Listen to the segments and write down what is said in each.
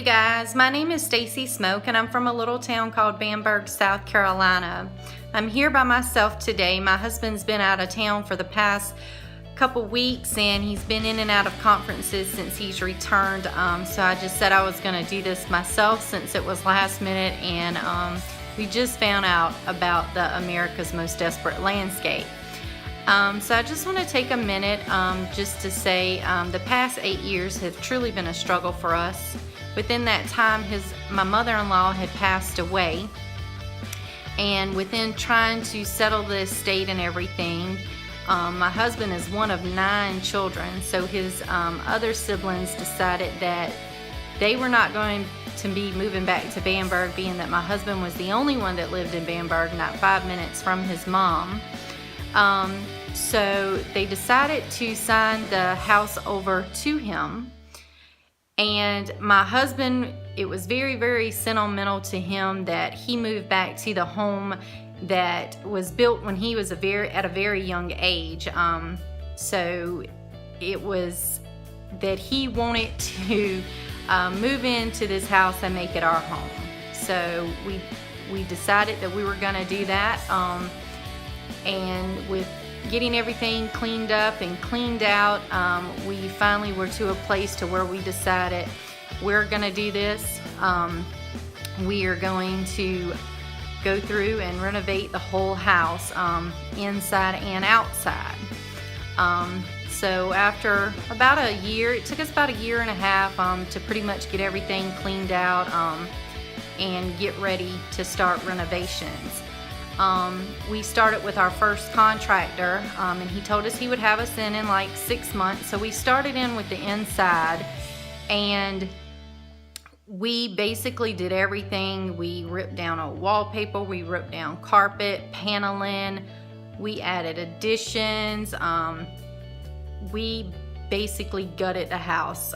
guys, my name is Stacy Smoak and I'm from a little town called Bamberg, South Carolina. I'm here by myself today. My husband's been out of town for the past couple weeks and he's been in and out of conferences since he's returned. So I just said I was going to do this myself since it was last minute, and we just found out about the America's Most Desperate Landscape. So I just want to take a minute just to say the past 8 years have truly been a struggle for us. Within that time, my mother-in-law had passed away, and within trying to settle the estate and everything, my husband is one of 9 children, so his other siblings decided that they were not going to be moving back to Bamberg, being that my husband was the only one that lived in Bamberg, not 5 minutes from his mom. So they decided to sign the house over to him. And my husband, it was very, very sentimental to him that he moved back to the home that was built when he was at a very young age. So it was that he wanted to move into this house and make it our home. So we decided that we were going to do that. And with getting everything cleaned up and cleaned out, we finally were to a place to where we decided we're going to do this. We are going to go through and renovate the whole house, inside and outside. So after about a year, it took us about a year and a half to pretty much get everything cleaned out and get ready to start renovations. We started with our first contractor, and he told us he would have us in like 6 months. So we started in with the inside, and we basically did everything. We ripped down old wallpaper, we ripped down carpet, paneling, we added additions. We basically gutted the house.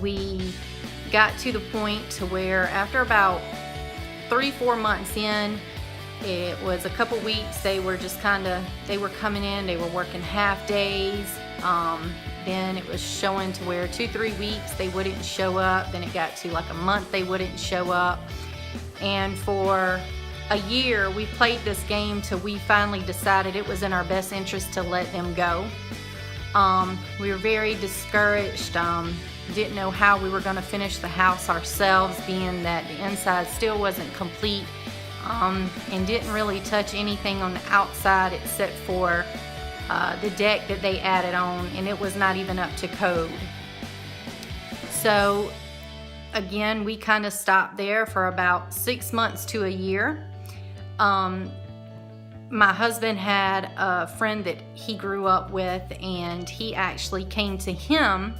We got to the point to where after about 3-4 months in, it was a couple weeks, they were coming in, they were working half days. Then it was showing to where 2-3 weeks they wouldn't show up. Then it got to like a month they wouldn't show up. And for a year we played this game till we finally decided it was in our best interest to let them go. We were very discouraged. Didn't know how we were going to finish the house ourselves, being that the inside still wasn't complete, and didn't really touch anything on the outside except for the deck that they added on, and it was not even up to code. So again, we kind of stopped there for about 6 months to a year. My husband had a friend that he grew up with, and he actually came to him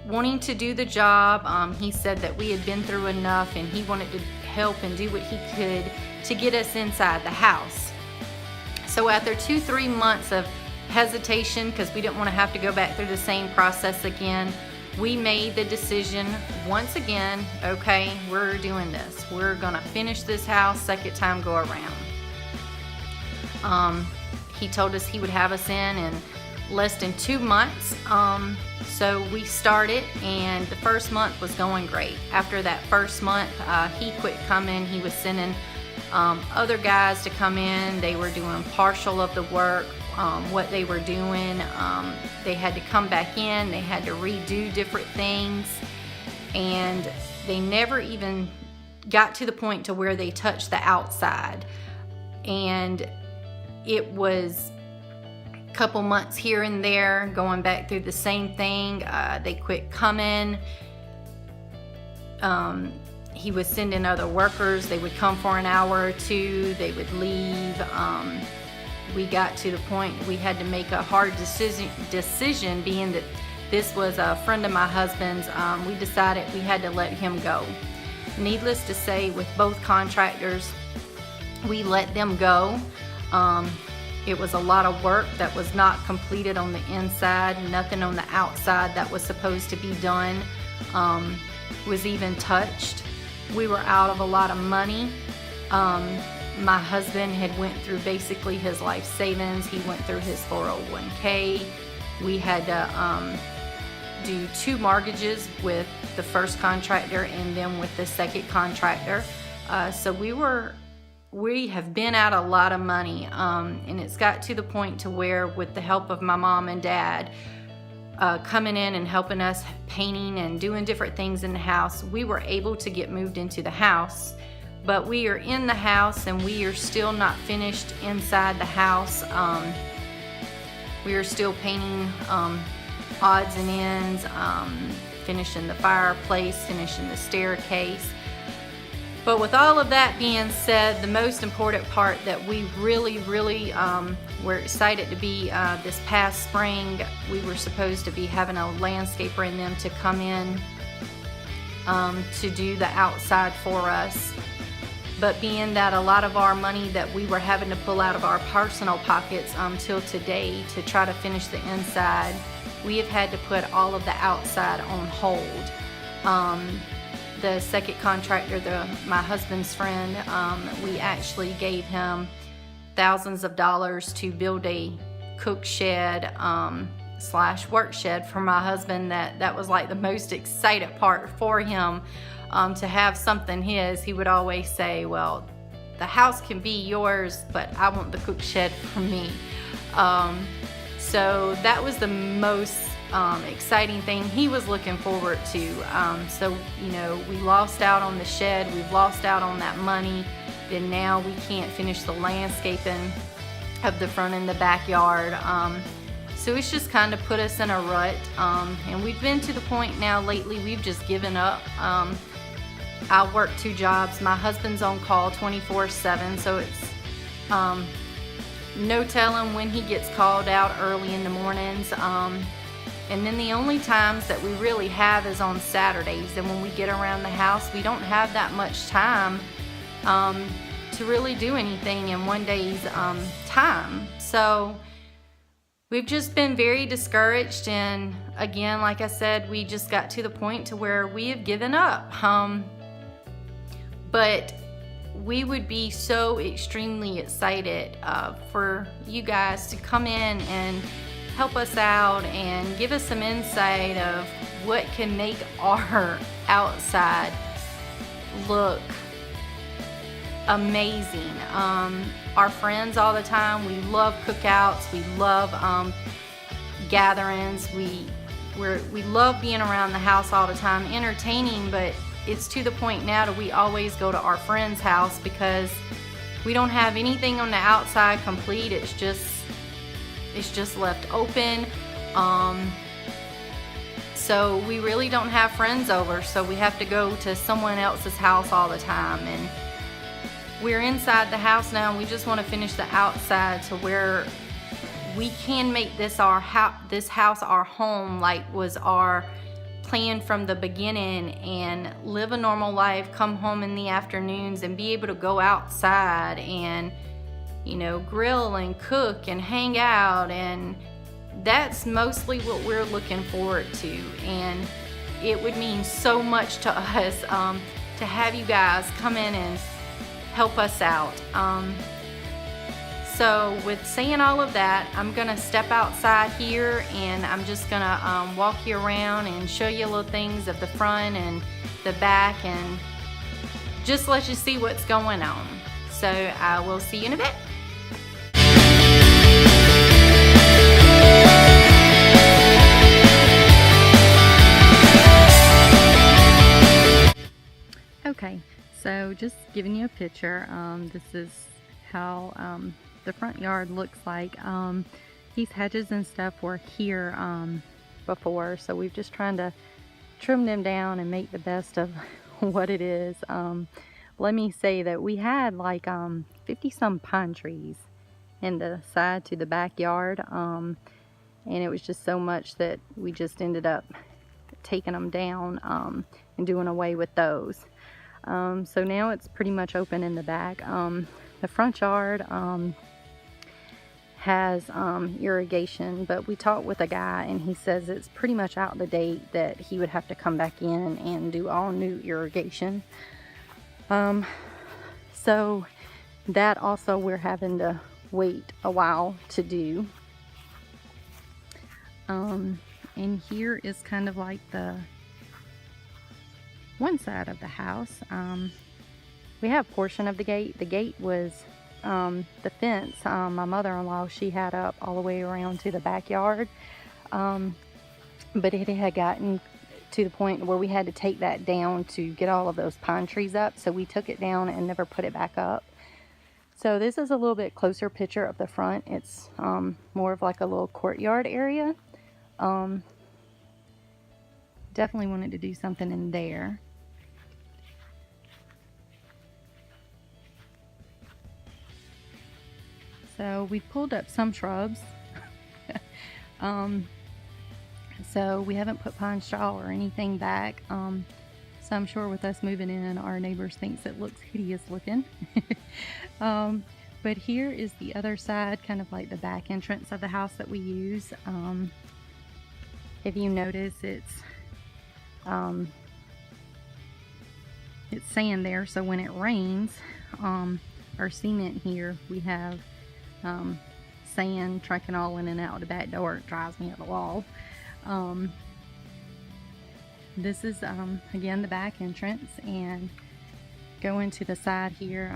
wanting to do the job. He said that we had been through enough and he wanted to help and do what he could to get us inside the house. So after 2-3 months of hesitation, because we didn't want to have to go back through the same process again, we made the decision once again, okay, we're doing this. We're gonna finish this house, second time go around. He told us he would have us in less than 2 months. So we started, and the first month was going great. After that first month, he quit coming. He was sending other guys to come in. They were doing partial of the work, what they were doing. They had to come back in. They had to redo different things, and they never even got to the point to where they touched the outside. And it was couple months here and there going back through the same thing. They quit coming. He was sending other workers. They would come for an hour or two, they would leave. We got to the point we had to make a hard decision, being that this was a friend of my husband's. We decided we had to let him go. Needless to say, with both contractors, we let them go. It was a lot of work that was not completed on the inside. Nothing on the outside that was supposed to be done was even touched. We were out of a lot of money. My husband had went through basically his life savings. He went through his 401k. We had to do 2 mortgages with the first contractor and then with the second contractor. So we have been out a lot of money, and it's got to the point to where, with the help of my mom and dad coming in and helping us painting and doing different things in the house, we were able to get moved into the house. But we are in the house and we are still not finished inside the house. We are still painting odds and ends, finishing the fireplace, finishing the staircase. But with all of that being said, the most important part that we really were excited to be this past spring, we were supposed to be having a landscaper in them to come in to do the outside for us. But being that a lot of our money that we were having to pull out of our personal pockets till today to try to finish the inside, we have had to put all of the outside on hold. The second contractor, my husband's friend, we actually gave him thousands of dollars to build a cook shed / work shed for my husband. That was like the most excited part for him, to have something his. He would always say, well, the house can be yours, but I want the cook shed for me. So that was the most exciting thing he was looking forward to. So, you know, we lost out on the shed, we've lost out on that money, then now we can't finish the landscaping of the front and the backyard. So it's just kind of put us in a rut, and we've been to the point now lately we've just given up. I work 2 jobs. My husband's on call 24/7, so it's no telling when he gets called out early in the mornings. And then the only times that we really have is on Saturdays, and when we get around the house, we don't have that much time to really do anything in one day's time. So we've just been very discouraged, and again, like I said, we just got to the point to where we have given up. But we would be so extremely excited for you guys to come in and help us out and give us some insight of what can make our outside look amazing. Our friends all the time, we love cookouts, we love gatherings, we love being around the house all the time, entertaining, but it's to the point now that we always go to our friend's house because we don't have anything on the outside complete. It's just left open. So we really don't have friends over, so we have to go to someone else's house all the time. And we're inside the house now, and we just want to finish the outside to where we can make this house our home, like was our plan from the beginning, and live a normal life, come home in the afternoons and be able to go outside and, you know, grill and cook and hang out. And that's mostly what we're looking forward to, and it would mean so much to us to have you guys come in and help us out. So with saying all of that, I'm gonna step outside here, and I'm just gonna walk you around and show you little things of the front and the back, and just let you see what's going on. So I will see you in a bit. Okay, so just giving you a picture. This is how the front yard looks like. These hedges and stuff were here before, so we've just trying to trim them down and make the best of what it is. Let me say that we had like 50 some pine trees in the side to the backyard, and it was just so much that we just ended up taking them down and doing away with those. So now it's pretty much open in the back. The front yard has irrigation, but we talked with a guy and he says it's pretty much out the date that he would have to come back in and do all new irrigation. So that also we're having to wait a while to do. And here is kind of like the one side of the house. We have a portion of the gate. The gate was the fence my mother-in-law, she had up all the way around to the backyard. But it had gotten to the point where we had to take that down to get all of those pine trees up. So we took it down and never put it back up. So this is a little bit closer picture of the front. It's more of like a little courtyard area. Definitely wanted to do something in there. So we pulled up some shrubs. So we haven't put pine straw or anything back. So I'm sure with us moving in, our neighbors thinks it looks hideous looking. But here is the other side, kind of like the back entrance of the house that we use. If you notice, it's sand there, so when it rains, our cement here, we have sand trekking all in and out the back door. It drives me up the wall. This is again the back entrance, and going to the side here,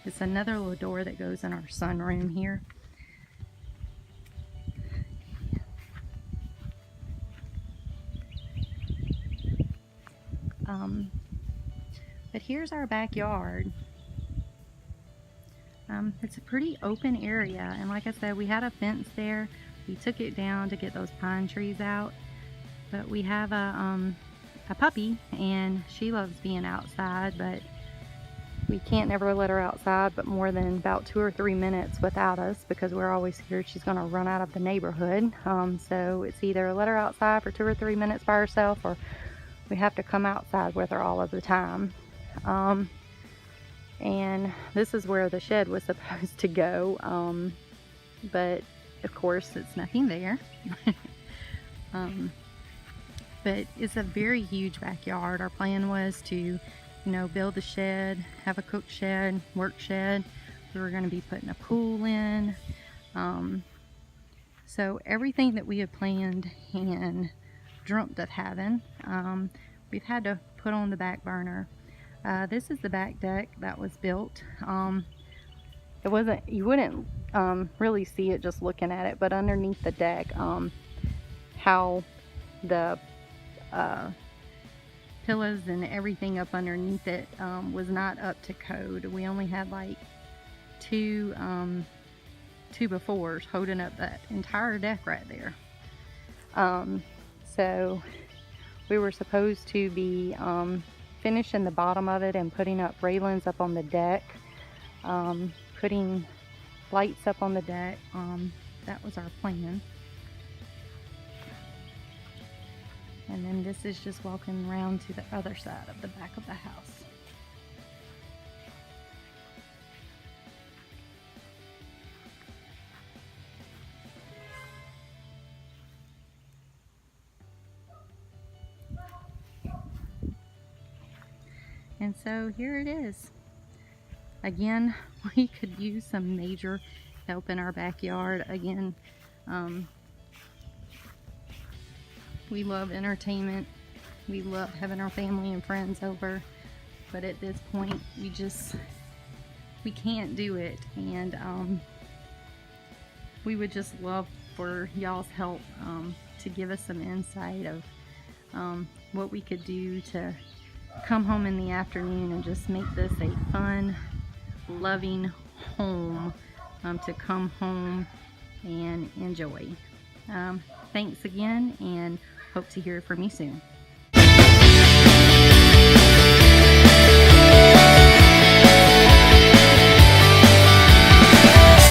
it's another little door that goes in our sunroom here. But here's our backyard. It's a pretty open area, and like I said, we had a fence there. We took it down to get those pine trees out, but we have a puppy, and she loves being outside, but we can't never let her outside but more than about 2 or 3 minutes without us, because we're always scared she's going to run out of the neighborhood. So it's either let her outside for 2 or 3 minutes by herself, or we have to come outside with her all of the time. And this is where the shed was supposed to go, but of course it's nothing there. But it's a very huge backyard. Our plan was to, you know, build a shed, have a cook shed, work shed. We were going to be putting a pool in. So everything that we had planned and dreamt of having, we've had to put on the back burner. This is the back deck that was built. It wasn't, you wouldn't really see it just looking at it, but underneath the deck, how the pillows and everything up underneath it was not up to code. We only had like two 2x4s holding up that entire deck right there. So we were supposed to be finishing the bottom of it and putting up railings up on the deck, putting lights up on the deck. That was our plan. And then this is just walking around to the other side of the back of the house. And so here it is. Again, we could use some major help in our backyard. Again, we love entertainment. We love having our family and friends over. But at this point, we can't do it. And we would just love for y'all's help to give us some insight of what we could do to come home in the afternoon and just make this a fun, loving home to come home and enjoy. Thanks again, and hope to hear from you soon.